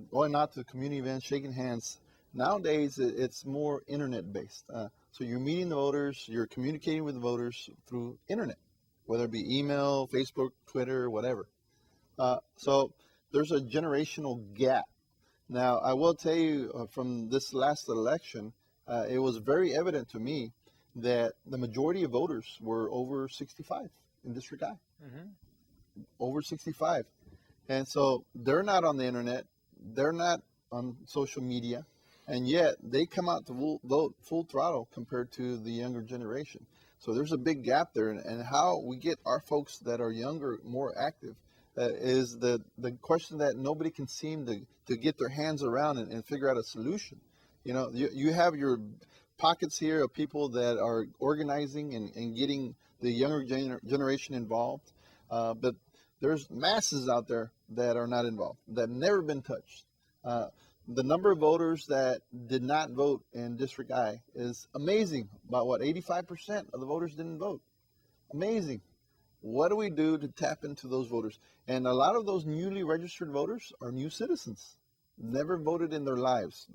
going out to the community events, shaking hands. Nowadays, it's more internet-based. So you're meeting the voters, you're communicating with the voters through internet. whether it be email, Facebook, Twitter, whatever. So there's a generational gap. Now, I will tell you from this last election, it was very evident to me that the majority of voters were over 65 in District I, over 65. And so they're not on the internet, they're not on social media, and yet they come out to vote full throttle compared to the younger generation. So there's a big gap there, and how we get our folks that are younger more active is the question that nobody can seem to get their hands around and figure out a solution. You know, you have your pockets here of people that are organizing and getting the younger generation involved, but there's masses out there that are not involved, that never been touched. The number of voters that did not vote in District I is amazing. About what, 85% of the voters didn't vote. Amazing. What do we do to tap into those voters? And a lot of those newly registered voters are new citizens, never voted in their lives.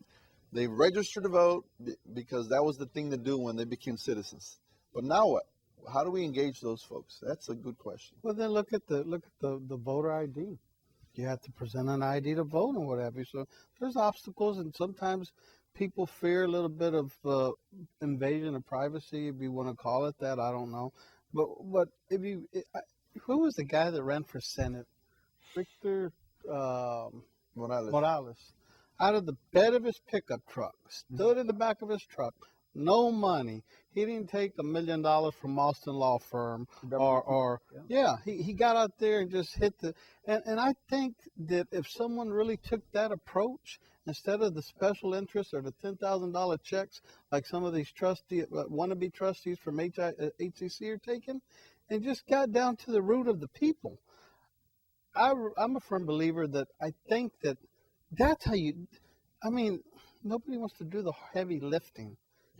They registered to vote because that was the thing to do when they became citizens. But now what? How do we engage those folks? That's a good question. Well, then look at the voter ID. You have to present an ID to vote and what have you. So there's obstacles, and sometimes people fear a little bit of invasion of privacy, if you want to call it that. I don't know. But if you, who was the guy that ran for Senate? Victor Morales. Out of the bed of his pickup truck, stood in the back of his truck, no money. He didn't take $1 million from Austin Law Firm he got out there and just hit and I think that if someone really took that approach instead of the special interest or the $10,000 checks like some of these wannabe trustees from HCC are taking, and just got down to the root of the people, I'm a firm believer that I think that's how nobody wants to do the heavy lifting.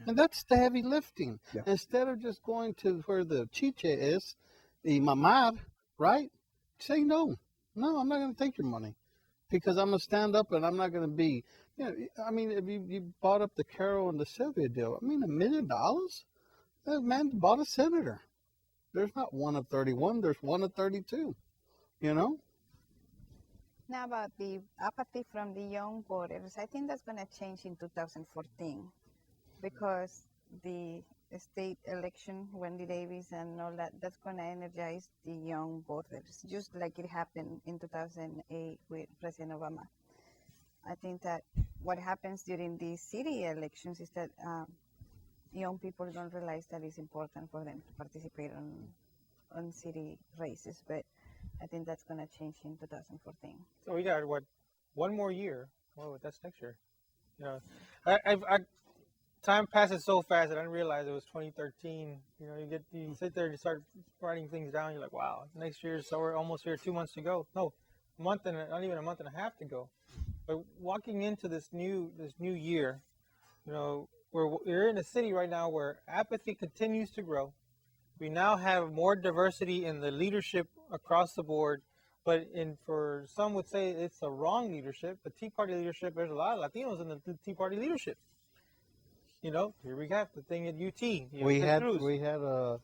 And that's the heavy lifting. Yeah. Instead of just going to where the chiche is, the mamad, right? Say no. No, I'm not going to take your money because I'm going to stand up and I'm not going to be, if you bought up the Carol and the Sylvia deal, $1 million? That man bought a senator. There's not one of 31, there's one of 32, Now about the apathy from the young voters, I think that's going to change in 2014. Because the state election, Wendy Davis and all that's going to energize the young voters, just like it happened in 2008 with President Obama. I think that what happens during the city elections is that young people don't realize that it's important for them to participate on city races, but I think that's going to change in 2014. So we got, one more year? Well, that's next year. Time passes so fast that I didn't realize it was 2013. You sit there and you start writing things down. You're like, wow, next year, so we're almost here, 2 months to go. No, not even a month and a half to go. But walking into this new year, we're in a city right now where apathy continues to grow. We now have more diversity in the leadership across the board, but for some would say it's the wrong leadership. The Tea Party leadership, there's a lot of Latinos in the Tea Party leadership. Here we have the thing at UT. We had the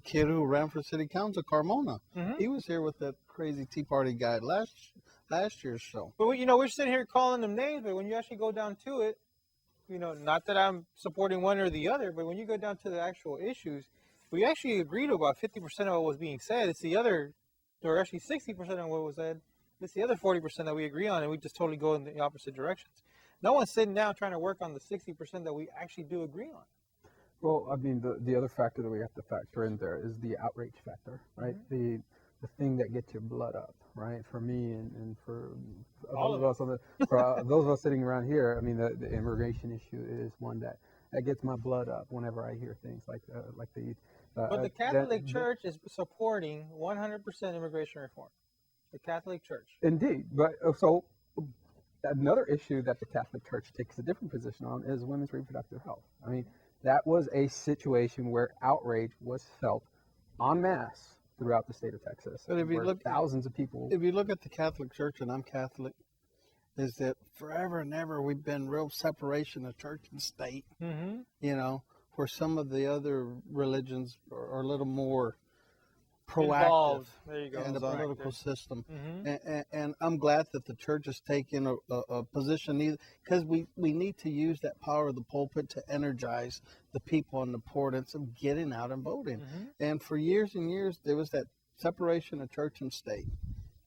kid who ran for city council, Carmona. Mm-hmm. He was here with that crazy Tea Party guy last year's show. But we're sitting here calling them names, but when you actually go down to it, not that I'm supporting one or the other, but when you go down to the actual issues, we actually agreed to about 50% of what was being said. It's the other, or actually 60% of what was said. It's the other 40% that we agree on, and we just totally go in the opposite directions. No one's sitting down trying to work on the 60% that we actually do agree on. Well, the other factor that we have to factor in there is the outrage factor, right? Mm-hmm. The thing that gets your blood up, right? For me and for all of us for those of us sitting around here, the immigration issue is one that gets my blood up whenever I hear things like the. But the Catholic Church is supporting 100% immigration reform. The Catholic Church. Indeed, but so. Another issue that the Catholic Church takes a different position on is women's reproductive health. That was a situation where outrage was felt en masse throughout the state of Texas. But if you look, thousands of people. If you look at the Catholic Church, and I'm Catholic, is that forever and ever we've been real separation of church and state. Mm-hmm. Where some of the other religions are a little more proactive Involved. There you go. in the Hands-on. political system. Hmm. And I'm glad that the church is taking a position, because we need to use that power of the pulpit to energize the people on the importance of getting out and voting. Hmm. And for years and years, there was that separation of church and state.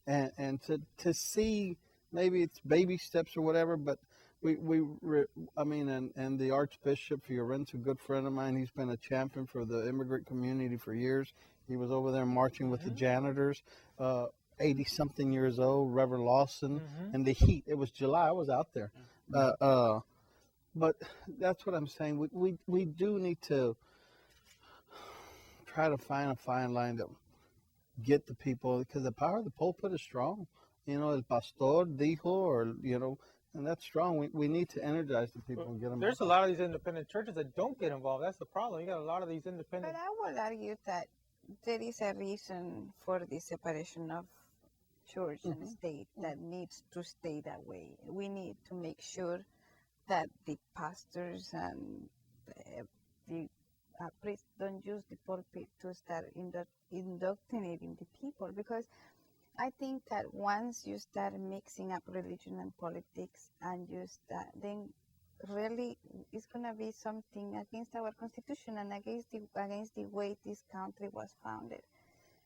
And to see, maybe it's baby steps or whatever, but and the Archbishop Fiorenzo, a good friend of mine, he's been a champion for the immigrant community for years. He was over there marching with the janitors, 80 something years old, Reverend Lawson, and the heat. It was July. I was out there. But that's what I'm saying. We do need to try to find a fine line to get the people, because the power of the pulpit is strong. El pastor dijo, or, and that's strong. We need to energize the people and get them. There's a lot of these independent churches that don't get involved. That's the problem. You got a lot of these independent. But I would argue that there is a reason for the separation of church and state that needs to stay that way. We need to make sure that the pastors and the priests don't use the pulpit to start indoctrinating the people, because I think that once you start mixing up religion and politics, and you start, then really it's gonna be something against our constitution and against the way this country was founded.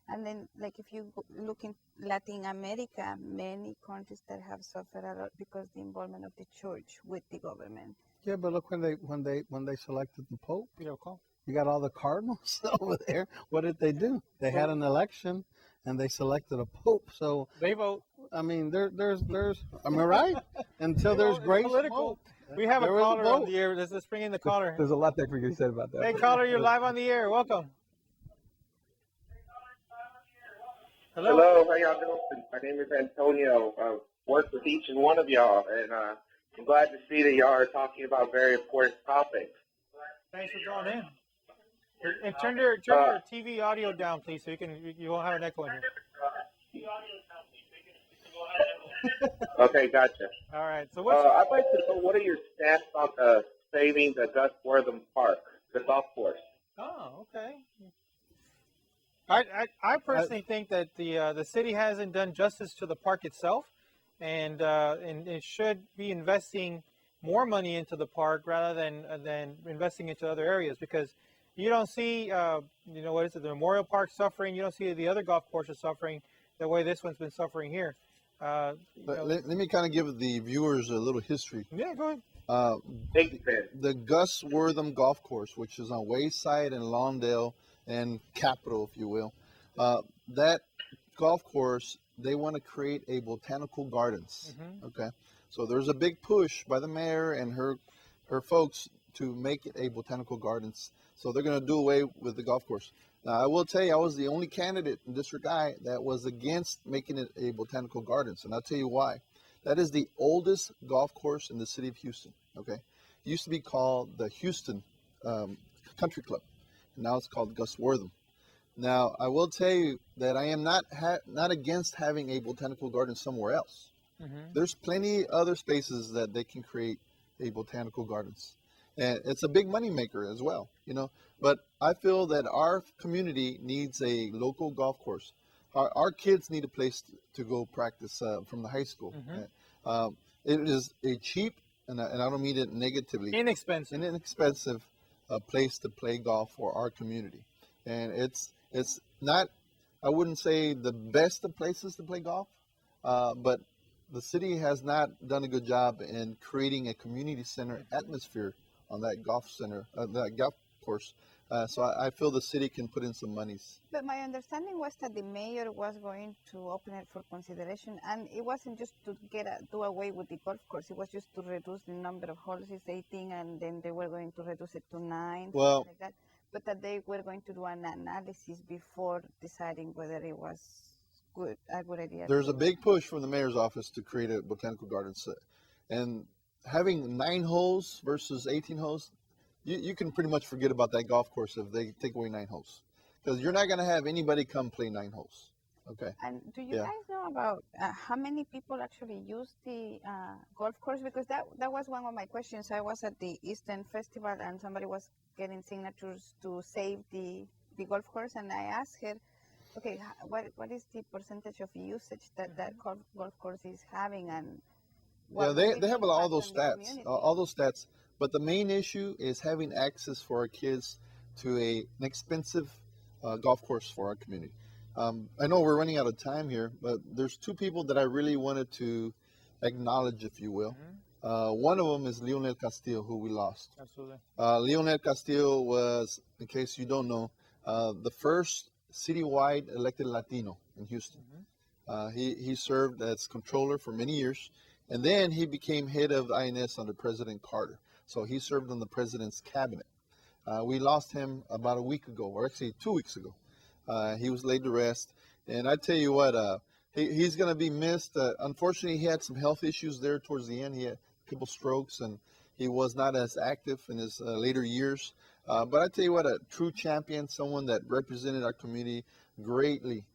And then, like, if you look in Latin America, many countries that have suffered a lot because the involvement of the church with the government. Yeah, but look, when they selected the Pope, You know, call. you got all the cardinals over there. What did they do? They had an election, and they selected a Pope. So They vote. I mean, there's. Am I right? Until there's It's grace. political. We have a There is a caller on vote. the air. Let's bring in the caller. There's a lot that we can say about that. Hey, caller, you're live on the air. Welcome. Hello, how y'all doing? My name is Antonio. I work with each and one of y'all, and I'm glad to see that y'all are talking about very important topics. Thanks for calling in. And turn your TV audio down, please, so you won't have an echo in here. Okay, gotcha. All right. So I'd like to know, what are your stance on the saving the Gus Wortham Park, the golf course? Oh, okay. I personally think that the city hasn't done justice to the park itself, and it should be investing more money into the park rather than investing into other areas, because you don't see what is it, the Memorial Park suffering. You don't see the other golf courses suffering the way this one's been suffering here. Let me kind of give the viewers a little history. Yeah, go ahead. Thank you, Ben. The Gus Wortham Golf Course, which is on Wayside and Lawndale and Capitol, if you will, that golf course, they want to create a botanical gardens. Okay, so there's a big push by the mayor and her folks to make it a botanical gardens. So they're going to do away with the golf course. Now, I will tell you, I was the only candidate in District I that was against making it a botanical gardens, and I'll tell you why. That is the oldest golf course in the city of Houston. Okay, it used to be called the Houston Country Club, and now it's called Gus Wortham. Now, I will tell you that I am not against having a botanical garden somewhere else. There's plenty other spaces that they can create a botanical gardens, and it's a big money maker as well, But I feel that our community needs a local golf course. Our kids need a place to go practice from the high school. It is a cheap, and I don't mean it negatively, inexpensive place to play golf for our community. And it's not, I wouldn't say the best of places to play golf, but the city has not done a good job in creating a community center atmosphere on that golf course. So I feel the city can put in some monies. But my understanding was that the mayor was going to open it for consideration, and it wasn't just to do away with the golf course. It was just to reduce the number of holes, 18, and then they were going to reduce it to 9, well, like that. But that they were going to do an analysis before deciding whether it was a good idea. There's a big push from the mayor's office to create a botanical garden set, and having 9 holes versus 18 holes, you can pretty much forget about that golf course if they take away 9 holes, because you're not going to have anybody come play 9 holes. Okay. And do you guys know about how many people actually use the golf course? Because that was one of my questions. I was at the Eastern Festival, and somebody was getting signatures to save the golf course, and I asked her, Okay, what is the percentage of usage that golf course is having, and Yeah, what will be they the have all impact those on the stats, community? all those stats. But the main issue is having access for our kids to an expensive golf course for our community. I know we're running out of time here, but there's two people that I really wanted to acknowledge, if you will. One of them is Leonel Castillo, who we lost. Absolutely. Leonel Castillo was, in case you don't know, the first citywide elected Latino in Houston. He served as controller for many years, and then he became head of INS under President Carter. So he served on the president's cabinet. We lost him about a week ago, or actually 2 weeks ago. He was laid to rest, and I tell you what, he's going to be missed. Unfortunately, he had some health issues there towards the end. He had a couple strokes, and he was not as active in his later years. But I tell you what, a true champion, someone that represented our community greatly,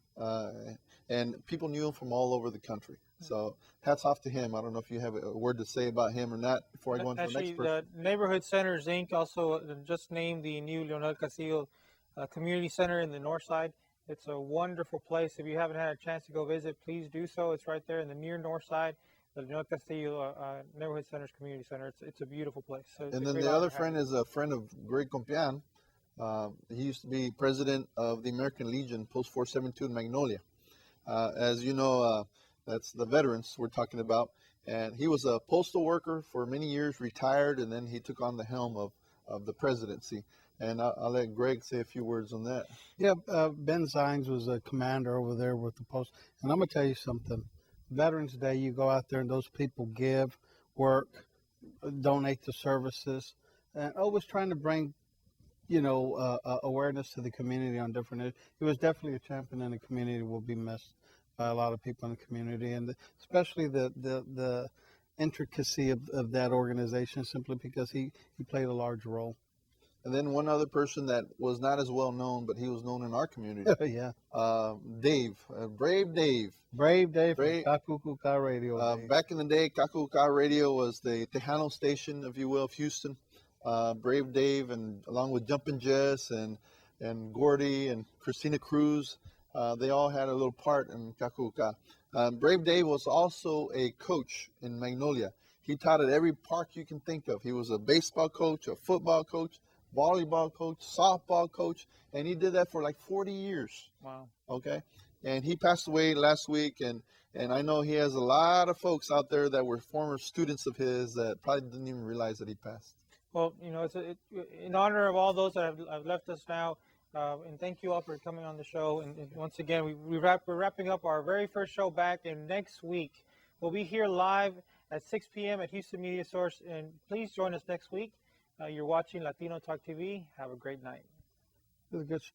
and people knew him from all over the country. So hats off to him. I don't know if you have a word to say about him or not before I go on to the Actually, next person. the Neighborhood Centers Inc. also just named the new Leonel Castillo Community Center in the north side. It's a wonderful place. If you haven't had a chance to go visit, please do so. It's right there in the near north side, the Leonel Castillo Neighborhood Centers Community Center. It's a beautiful place. So it's And a then great the honor other to have friend you. is a friend of Greg Compian. He used to be president of the American Legion, Post 472 in Magnolia. As you know, that's the veterans we're talking about. And he was a postal worker for many years, retired, and then he took on the helm of the presidency. And I'll let Greg say a few words on that. Yeah, Ben Zines was a commander over there with the post. And I'm going to tell you something. Veterans Day, you go out there and those people give, work, donate to services, and always trying to bring, awareness to the community on different issues. He was definitely a champion in the community, will be missed by a lot of people in the community, and especially the intricacy of that organization, simply because he played a large role. And then one other person that was not as well known, but he was known in our community, Yeah. Dave, Brave Dave. Brave Dave from Brave- Kakukuka Radio. Dave. Back in the day, Kakuka Radio was the Tejano station, if you will, of Houston. Brave Dave, and along with Jumpin' Jess and Gordy and Christina Cruz, they all had a little part in Kakuka. Brave Dave was also a coach in Magnolia. He taught at every park you can think of. He was a baseball coach, a football coach, volleyball coach, softball coach, and he did that for like 40 years. Wow. Okay, and he passed away last week, and I know he has a lot of folks out there that were former students of his that probably didn't even realize that he passed. Well, it's in honor of all those that have left us now, and thank you all for coming on the show. And once again, we're wrapping up our very first show back, and next week we'll be here live at 6 p.m. at Houston Media Source. And please join us next week. You're watching Latino Talk TV. Have a great night. It was a good show.